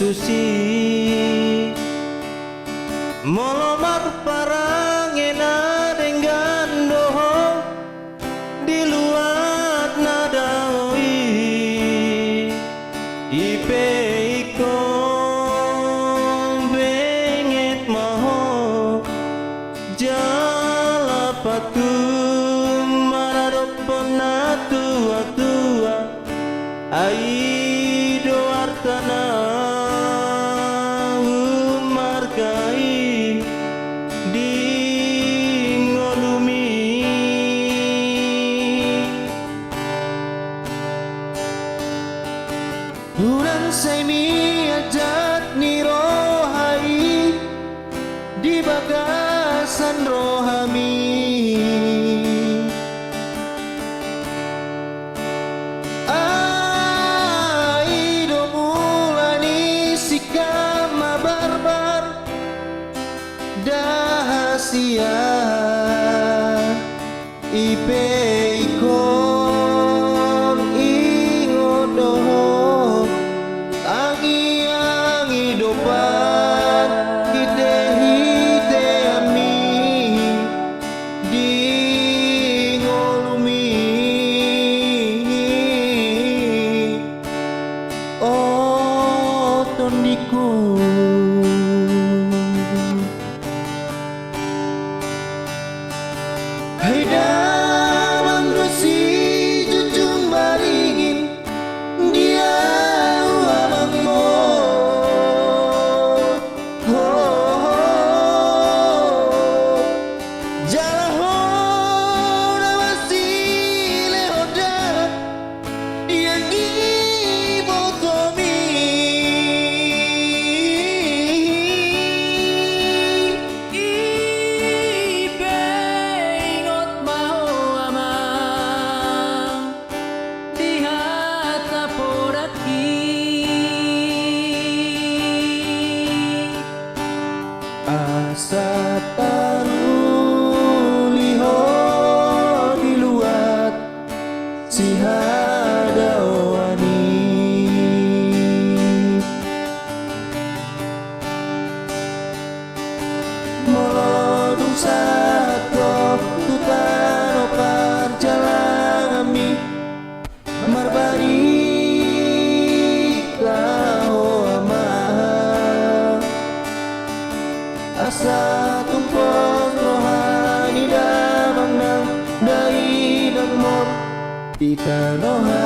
susi molomar parangena dengan doho di luar nadawi ipe ikon benget maho jala patum maradopona tua-tua aido artana markai di ngolumi Urang saimi ajat ni rohai di bagasan rohami Dahasia ipe ikon ingodoh tangi dopan hite ami di ngolumi oh tondiku Hai damang dosi jujung baringin dia uamang mo jalaho nawasi lehoda yang ibotomi asa taruliho diluat si hadawani molodung sato tutano parjalangami marbari asa tumpong rohani damang nang dai dagmor tikanoha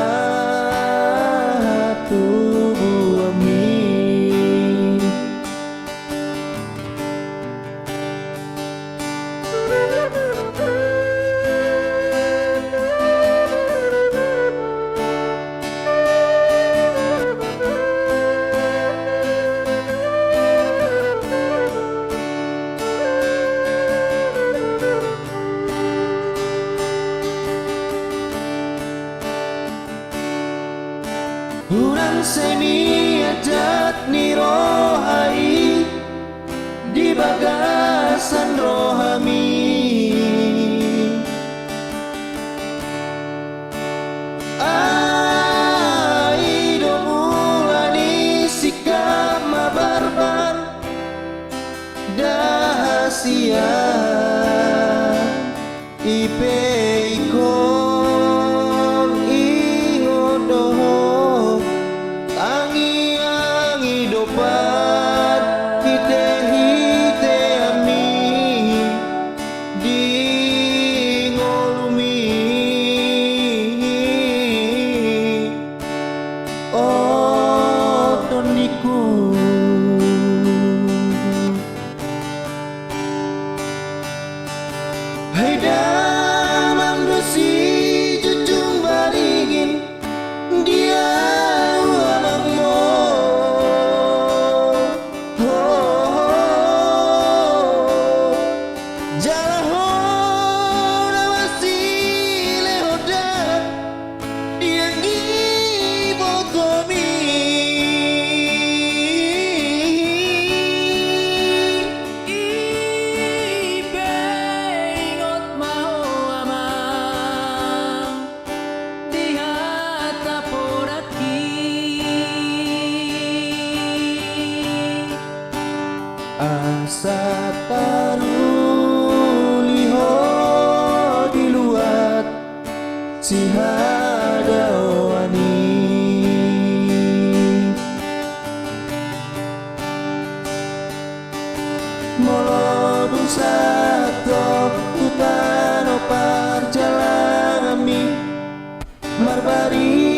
tubuh ami Urang saimi ajat ni rohai di bagasan rohami aido mulani sikap mabarbar dahasia ipe ikon ingodoh tangi dopan hite ami di ngolumi oh tondiku Hai damang asa taru liho di luar si hadawani molodung sato tutano parjalangami marbari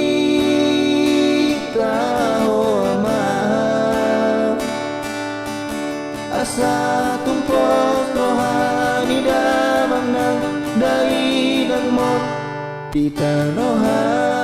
asa tumpok rohani damang nang dari dan mot di tanohan.